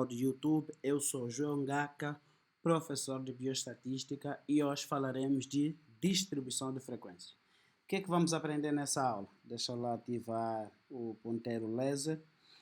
Do YouTube, eu sou João Gaca, professor de Bioestatística e hoje falaremos de distribuição de frequências. O que é que vamos aprender nessa aula? Deixa eu lá ativar o ponteiro laser.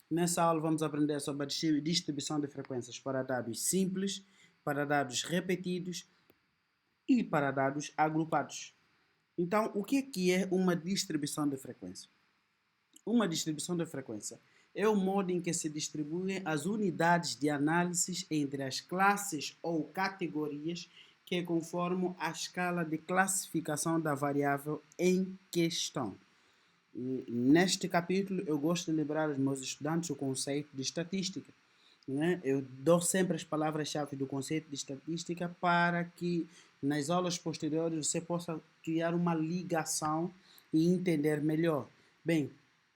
Nessa aula vamos aprender sobre a distribuição de frequências para dados simples, para dados repetidos e para dados agrupados. Então, o que é uma distribuição de frequência? Uma distribuição de frequência é o modo em que se distribuem as unidades de análise entre as classes ou categorias que conformam a escala de classificação da variável em questão. E neste capítulo eu gosto de lembrar aos meus estudantes o conceito de estatística. Né? Eu dou sempre as palavras-chave do conceito de estatística para que nas aulas posteriores você possa criar uma ligação e entender melhor. Bem,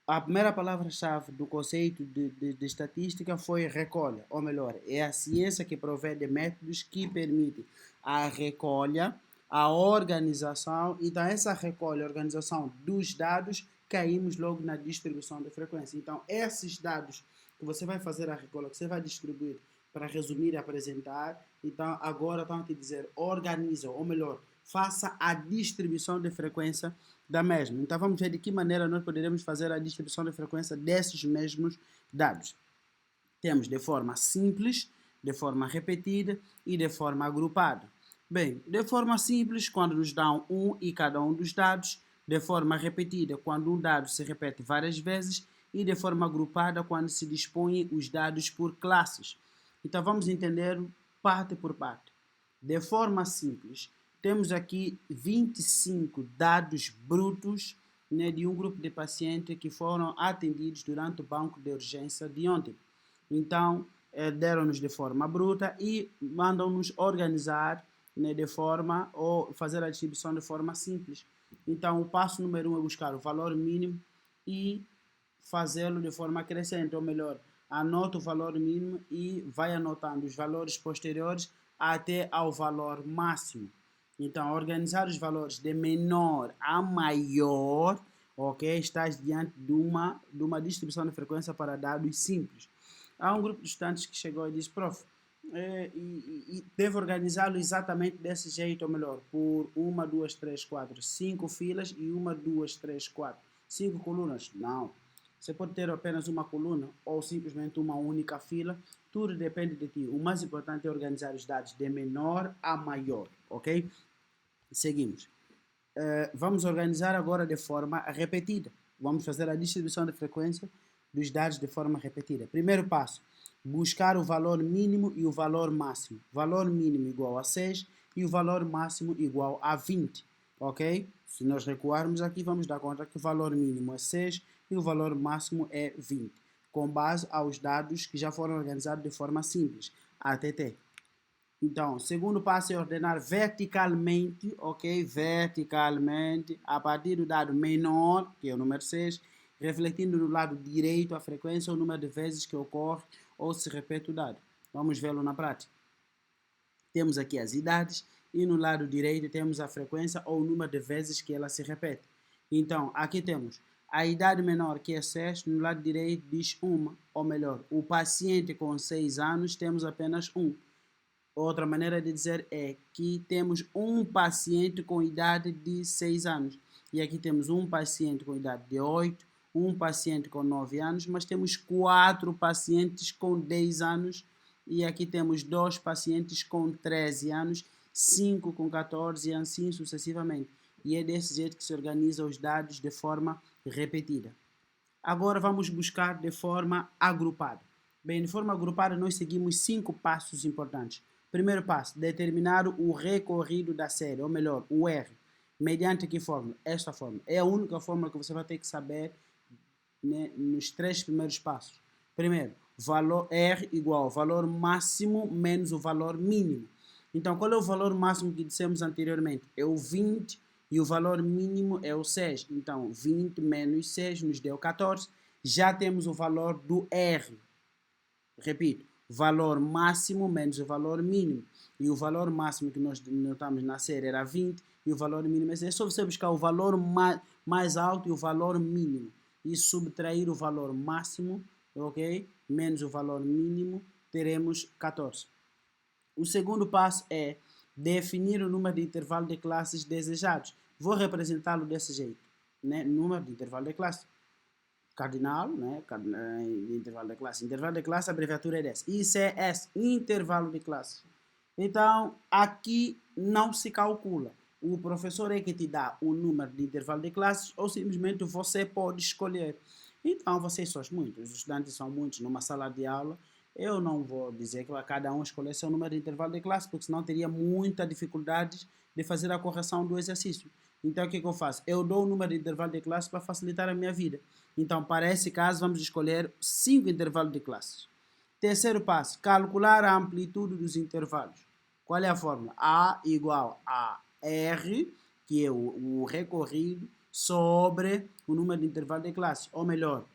a primeira palavra-chave do conceito de estatística foi recolha, ou melhor, é a ciência que provê de métodos que permitem a recolha, a organização, então essa recolha e organização dos dados, caímos logo na distribuição de frequência. Então, esses dados que você vai fazer a recolha, que você vai distribuir para resumir e apresentar, então agora estão a te dizer, organiza, ou melhor, faça a distribuição de frequência da mesma. Então vamos ver de que maneira nós poderemos fazer a distribuição de frequência desses mesmos dados. Temos de forma simples, de forma repetida e de forma agrupada. Bem, de forma simples, quando nos dão um e cada um dos dados, de forma repetida, quando um dado se repete várias vezes, e de forma agrupada, quando se dispõem os dados por classes. Então vamos entender parte por parte. De forma simples, temos aqui 25 dados brutos, né, de um grupo de pacientes que foram atendidos durante o banco de urgência de ontem. Então, deram-nos de forma bruta e mandam-nos organizar, né, de forma, ou fazer a distribuição de forma simples. Então, o passo número 1 é buscar o valor mínimo e fazê-lo de forma crescente, ou melhor, anota o valor mínimo e vai anotando os valores posteriores até ao valor máximo. Então, organizar os valores de menor a maior, ok? Estás diante de uma distribuição de frequência para dados simples. Há um grupo de estudantes que chegou e disse, prof, deve organizá-lo exatamente desse jeito, ou melhor, por 1, 2, 3, 4, 5 filas e 1, 2, 3, 4, 5 colunas. Não. Você pode ter apenas uma coluna ou simplesmente uma única fila. Tudo depende de ti. O mais importante é organizar os dados de menor a maior, ok? Seguimos. Vamos organizar agora de forma repetida. Vamos fazer a distribuição de frequência dos dados de forma repetida. Primeiro passo, buscar o valor mínimo e o valor máximo. Valor mínimo igual a 6 e o valor máximo igual a 20. Ok? Se nós recuarmos aqui, vamos dar conta que o valor mínimo é 6 e o valor máximo é 20, com base aos dados que já foram organizados de forma simples, ATT. Então, o segundo passo é ordenar verticalmente, ok? Verticalmente, a partir do dado menor, que é o número 6, refletindo no lado direito a frequência ou o número de vezes que ocorre ou se repete o dado. Vamos vê-lo na prática. Temos aqui as idades e no lado direito temos a frequência ou o número de vezes que ela se repete. Então, aqui temos a idade menor, que é 6, no lado direito diz 1, ou melhor, o paciente com 6 anos temos apenas 1. Outra maneira de dizer é que temos um paciente com idade de 6 anos. E aqui temos um paciente com idade de 8, um paciente com 9 anos, mas temos 4 pacientes com 10 anos. E aqui temos 2 pacientes com 13 anos, 5 com 14 e assim sucessivamente. E é desse jeito que se organizam os dados de forma repetida. Agora vamos buscar de forma agrupada. Bem, de forma agrupada nós seguimos 5 passos importantes. Primeiro passo, determinar o recorrido da série, ou melhor, o R. Mediante que fórmula? Esta fórmula. É a única fórmula que você vai ter que saber, né, nos 3 primeiros passos. Primeiro, valor R igual ao valor máximo menos o valor mínimo. Então, qual é o valor máximo que dissemos anteriormente? É o 20 e o valor mínimo é o 6. Então, 20 menos 6 nos deu 14. Já temos o valor do R. Repito, valor máximo menos o valor mínimo. E o valor máximo que nós notamos na série era 20 e o valor mínimo é 6. É só você buscar o valor mais alto e o valor mínimo. E subtrair o valor máximo, ok? Menos o valor mínimo teremos 14. O segundo passo é definir o número de intervalo de classes desejados. Vou representá-lo desse jeito, né? Número de intervalo de classe. Cardinal, né? De intervalo de classe. Intervalo de classe, a abreviatura é dessa. ICS, intervalo de classe. Então, aqui não se calcula. O professor é que te dá o número de intervalo de classes ou simplesmente você pode escolher. Então, vocês são muitos, os estudantes são muitos numa sala de aula. Eu não vou dizer que cada um escolher seu número de intervalo de classe, porque senão teria muita dificuldade de fazer a correção do exercício. Então, o que eu faço? Eu dou o número de intervalo de classe para facilitar a minha vida. Então, para esse caso, vamos escolher 5 intervalos de classes. Terceiro passo, calcular a amplitude dos intervalos. Qual é a fórmula? A igual a R, que é o recorrido, sobre o número de intervalo de classes. Ou melhor,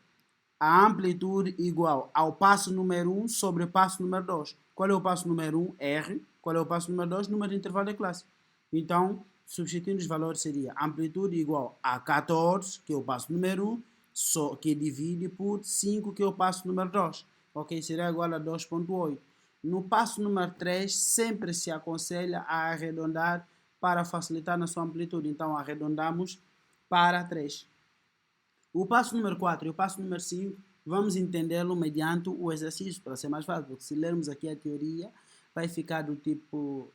a amplitude igual ao passo número 1 sobre o passo número 2. Qual é o passo número 1? R. Qual é o passo número 2? Número de intervalo de classe. Então, substituindo os valores, seria amplitude igual a 14, que é o passo número 1, que divide por 5, que é o passo número 2. Ok? Será igual a 2,8. No passo número 3, sempre se aconselha a arredondar para facilitar na sua amplitude. Então, arredondamos para 3. O passo número 4 e o passo número 5, vamos entendê-lo mediante o exercício, para ser mais fácil, porque se lermos aqui a teoria, vai ficar do tipo,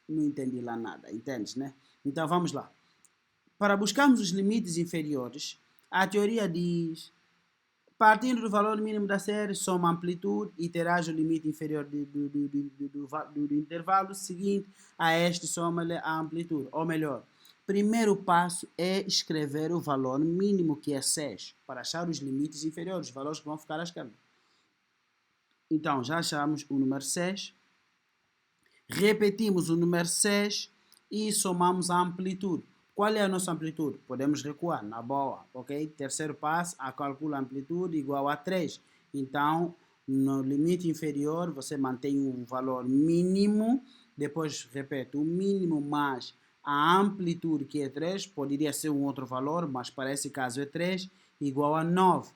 não entendi lá nada, entendes, né? Então, vamos lá. Para buscarmos os limites inferiores, a teoria diz, partindo do valor mínimo da série, soma a amplitude e terás o limite inferior do intervalo seguinte a este, soma-lhe a amplitude. Ou melhor, primeiro passo é escrever o valor mínimo, que é 6, para achar os limites inferiores, os valores que vão ficar à esquerda. Então, já achamos o número 6. Repetimos o número 6 e somamos a amplitude. Qual é a nossa amplitude? Podemos recuar, na boa, ok? Terceiro passo, a calcula a amplitude igual a 3. Então, no limite inferior, você mantém o valor mínimo, depois, repete, o mínimo mais a amplitude, que é 3, poderia ser um outro valor, mas para esse caso é 3, igual a 9.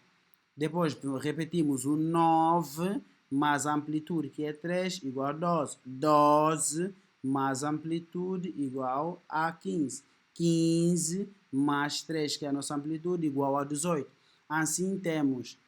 Depois, repetimos o 9 mais a amplitude, que é 3, igual a 12. 12 mais amplitude igual a 15. 15 mais 3, que é a nossa amplitude, igual a 18. Assim temos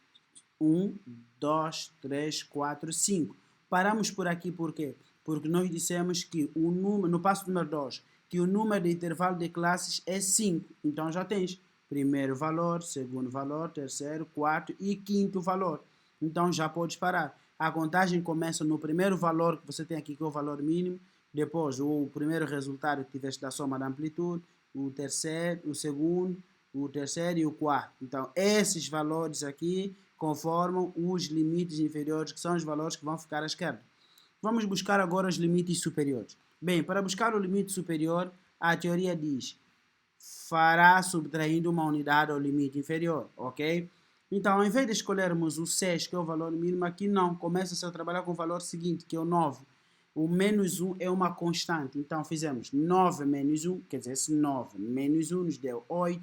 1, 2, 3, 4, 5. Paramos por aqui por quê? Porque nós dissemos que o número, no passo número 2, que o número de intervalo de classes é 5. Então já tens primeiro valor, segundo valor, terceiro, quarto e quinto valor. Então já podes parar. A contagem começa no primeiro valor que você tem aqui, que é o valor mínimo, depois o primeiro resultado que tiveste da soma da amplitude, o terceiro, o segundo, o terceiro e o quarto. Então esses valores aqui conformam os limites inferiores, que são os valores que vão ficar à esquerda. Vamos buscar agora os limites superiores. Bem, para buscar o limite superior, a teoria diz, fará subtraindo uma unidade ao limite inferior, ok? Então, ao invés de escolhermos o 6, que é o valor mínimo, aqui não, começa-se a trabalhar com o valor seguinte, que é o 9. O menos 1 é uma constante, então fizemos 9 menos 1, quer dizer, esse 9 menos 1 nos deu 8.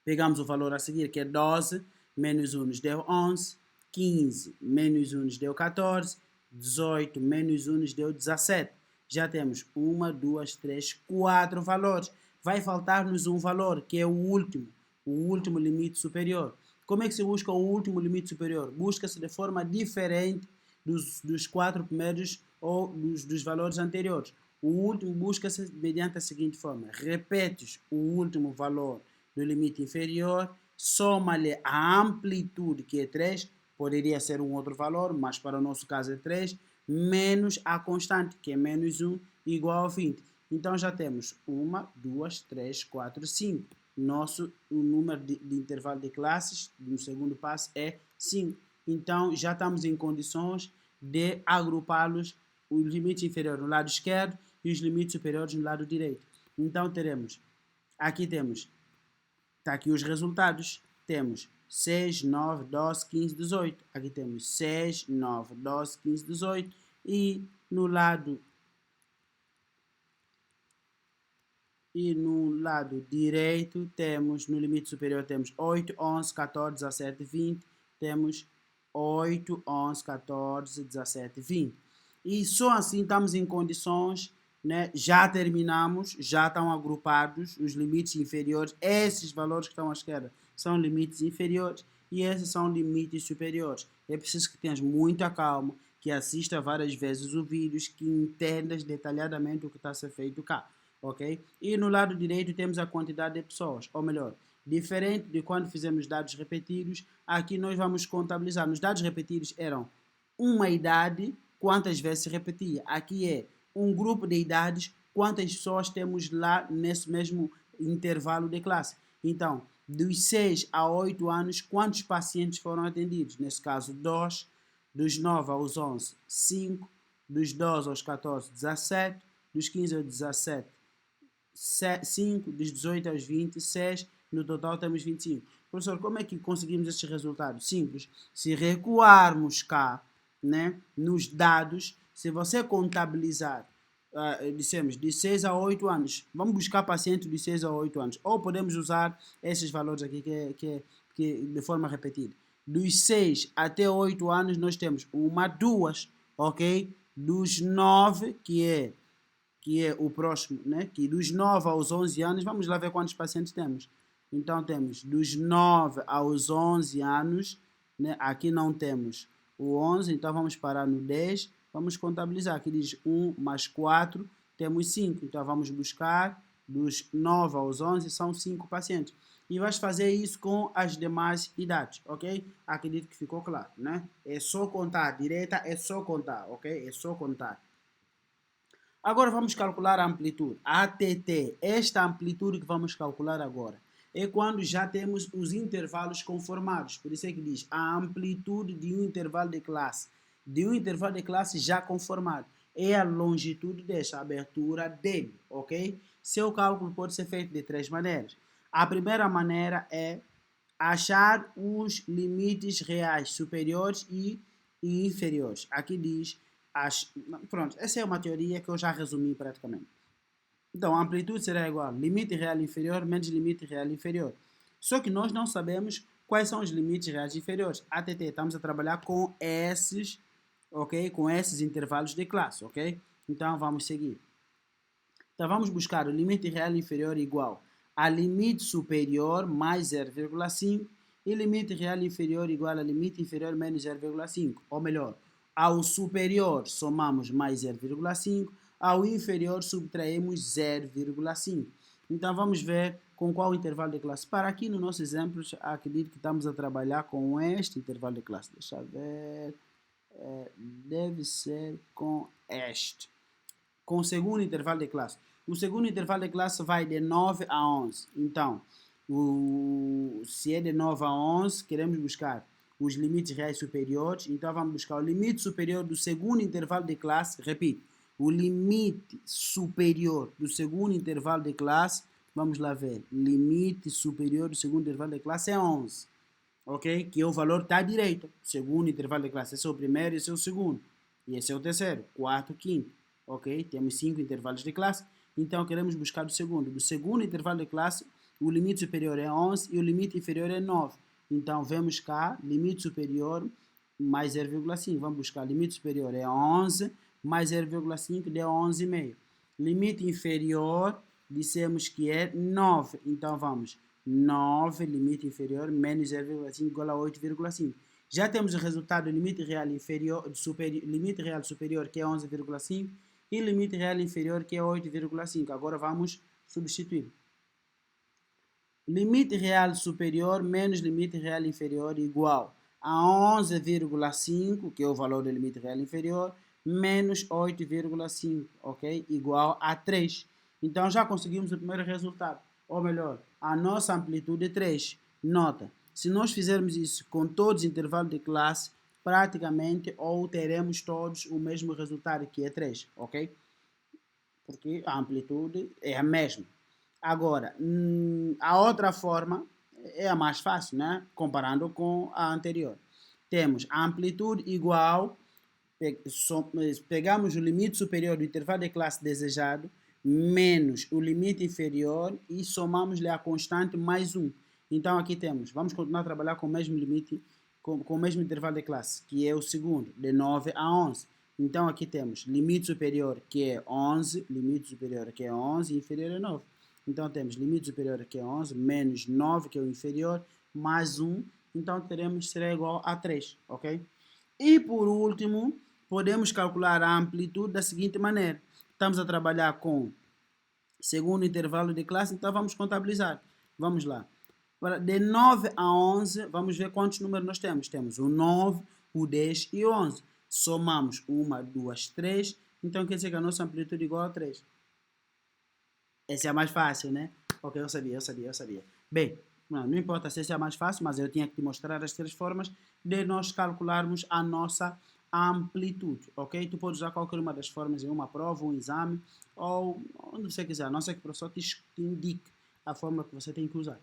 Pegamos o valor a seguir, que é 12, menos 1 nos deu 11, 15 menos 1 nos deu 14, 18 menos 1 nos deu 17. Já temos 1, 2, 3, 4 valores. Vai faltar-nos um valor, que é o último limite superior. Como é que se busca o último limite superior? Busca-se de forma diferente dos 4 primeiros ou dos valores anteriores. O último busca-se mediante a seguinte forma. Repetes o último valor do limite inferior, soma-lhe a amplitude, que é 3, poderia ser um outro valor, mas para o nosso caso é 3, menos a constante, que é menos 1, igual a 20. Então já temos 1, 2, 3, 4, 5. O número de intervalo de classes no segundo passo é 5. Então já estamos em condições de agrupá-los, os limites inferiores no lado esquerdo e os limites superiores no lado direito. Então teremos, aqui temos, está aqui os resultados, temos 6, 9, 12, 15, 18. Aqui temos 6, 9, 12, 15, 18. E no lado direito temos, no limite superior temos 8, 11, 14, 17, 20. Temos 8, 11, 14, 17, 20. E só assim estamos em condições, né? Já terminamos, já estão agrupados os limites inferiores. Esses valores que estão à esquerda são limites inferiores e esses são limites superiores. É preciso que tenhas muita calma, que assista várias vezes o vídeo, que entendas detalhadamente o que está a ser feito cá, ok? E no lado direito temos a quantidade de pessoas, ou melhor, diferente de quando fizemos dados repetidos, aqui nós vamos contabilizar. Nos dados repetidos eram uma idade, quantas vezes se repetia. Aqui é um grupo de idades, quantas pessoas temos lá nesse mesmo intervalo de classe. Então, dos 6 a 8 anos, quantos pacientes foram atendidos? Nesse caso, 2. Dos 9 aos 11, 5. Dos 12 aos 14, 17. Dos 15 aos 17, 5. Dos 18 aos 20, 6. No total temos 25. Professor, como é que conseguimos esses resultados? Simples. Se recuarmos cá, né, nos dados, se você contabilizar, dissemos, de 6 a 8 anos, vamos buscar pacientes de 6 a 8 anos, ou podemos usar esses valores aqui que de forma repetida. Dos 6 até 8 anos nós temos uma, duas, ok? Dos 9, que é o próximo, né? Que dos 9 aos 11 anos, vamos lá ver quantos pacientes temos. Então temos dos 9 aos 11 anos, né? Aqui não temos o 11, então vamos parar no 10, vamos contabilizar. Aqui diz 1 mais 4, temos 5, então vamos buscar dos 9 aos 11, são 5 pacientes. E vais fazer isso com as demais idades, ok? Acredito que ficou claro, né? É só contar, direita é só contar, ok? É só contar. Agora vamos calcular a amplitude, a ATT. Esta amplitude que vamos calcular agora é quando já temos os intervalos conformados. Por isso é que diz a amplitude de um intervalo de classe. De um intervalo de classe já conformado. É a longitude desta abertura dele, ok? Seu cálculo pode ser feito de três maneiras. A primeira maneira é achar os limites reais superiores e inferiores. Aqui diz pronto, essa é uma teoria que eu já resumi praticamente. Então, a amplitude será igual a limite real inferior menos limite real inferior. Só que nós não sabemos quais são os limites reais inferiores. ATT, estamos a trabalhar com esses, ok? Com esses intervalos de classe, ok? Então, vamos seguir. Então, vamos buscar o limite real inferior igual a limite superior mais 0,5 e limite real inferior igual a limite inferior menos 0,5. Ou melhor, ao superior somamos mais 0,5, ao inferior subtraímos 0,5. Então vamos ver com qual intervalo de classe. Para aqui no nosso exemplo, acredito que estamos a trabalhar com este intervalo de classe. Deixa eu ver. Deve ser com este. Com o segundo intervalo de classe. O segundo intervalo de classe vai de 9 a 11. Então, se é de 9 a 11, queremos buscar os limites reais superiores. Então, vamos buscar o limite superior do segundo intervalo de classe. Repito, o limite superior do segundo intervalo de classe. Vamos lá ver. Limite superior do segundo intervalo de classe é 11. Ok? Que o valor está à direita. Segundo intervalo de classe. Esse é o primeiro e esse é o segundo. E esse é o terceiro, quarto, quinto. Ok? Temos 5 intervalos de classe. Então, queremos buscar o segundo. Do segundo intervalo de classe, o limite superior é 11 e o limite inferior é 9. Então, vemos cá, limite superior mais 0,5. Vamos buscar, limite superior é 11, mais 0,5 deu 11,5. Limite inferior, dissemos que é 9. Então, vamos, 9, limite inferior, menos 0,5 igual a 8,5. Já temos o resultado do limite real inferior, limite real superior, que é 11,5, e limite real inferior, que é 8,5. Agora vamos substituir. Limite real superior menos limite real inferior igual a 11,5, que é o valor do limite real inferior, menos 8,5, ok? Igual a 3. Então já conseguimos o primeiro resultado. Ou melhor, a nossa amplitude é 3. Nota, se nós fizermos isso com todos os intervalos de classe, praticamente ou teremos todos o mesmo resultado, que é 3, ok? Porque a amplitude é a mesma. Agora, a outra forma é a mais fácil, né? Comparando com a anterior. Temos a amplitude igual, pegamos o limite superior do intervalo de classe desejado, menos o limite inferior e somamos-lhe a constante mais 1. Então aqui temos, vamos continuar a trabalhar com o mesmo limite com o mesmo intervalo de classe, que é o segundo, de 9 a 11. Então aqui temos limite superior, que é 11, limite superior, que é 11, e inferior é 9. Então temos limite superior, que é 11, menos 9, que é o inferior, mais 1, então teremos será igual a 3, ok? E por último, podemos calcular a amplitude da seguinte maneira. Estamos a trabalhar com segundo intervalo de classe, então vamos contabilizar. Vamos lá. De 9 a 11, vamos ver quantos números nós temos. Temos o 9, o 10 e o 11. Somamos 1, 2, 3. Então quer dizer que a nossa amplitude é igual a 3. Esse é mais fácil, né? Ok, eu sabia. Bem, não importa se esse é mais fácil, mas eu tinha que te mostrar as 3 formas de nós calcularmos a nossa amplitude, ok? Tu podes usar qualquer uma das formas em uma prova, um exame, ou onde você quiser, a não ser que o professor te indique a fórmula que você tem que usar.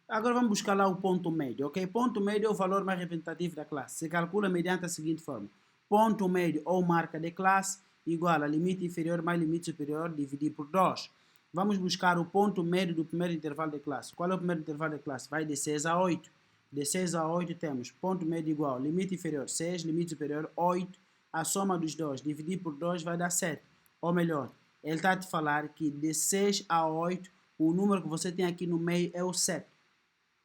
Agora vamos buscar lá o ponto médio, ok? Ponto médio é o valor mais representativo da classe. Se calcula mediante a seguinte forma. Ponto médio ou marca de classe igual a limite inferior mais limite superior dividido por 2. Vamos buscar o ponto médio do primeiro intervalo de classe. Qual é o primeiro intervalo de classe? Vai de 6 a 8. De 6 a 8 temos ponto médio igual limite inferior 6, limite superior 8. A soma dos dois dividido por 2 vai dar 7. Ou melhor, ele está a te falar que de 6 a 8 o número que você tem aqui no meio é o 7.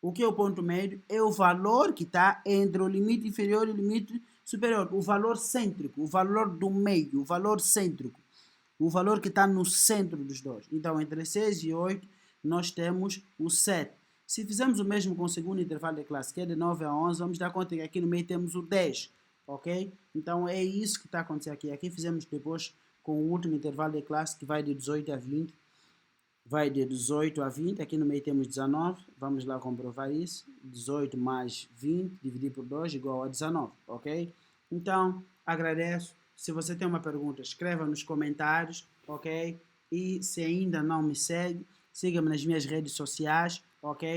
O que é o ponto médio? É o valor que está entre o limite inferior e o limite superior. O valor cêntrico, o valor do meio, o valor cêntrico. O valor que está no centro dos dois. Então, entre 6 e 8, nós temos o 7. Se fizermos o mesmo com o segundo intervalo de classe, que é de 9 a 11, vamos dar conta que aqui no meio temos o 10. Ok? Então, é isso que está acontecendo aqui. Aqui fizemos depois com o último intervalo de classe, que vai de 18 a 20. Vai de 18 a 20, aqui no meio temos 19, vamos lá comprovar isso. 18 mais 20 dividido por 2 igual a 19, ok? Então, agradeço. Se você tem uma pergunta, escreva nos comentários, ok? E se ainda não me segue, siga-me nas minhas redes sociais, ok?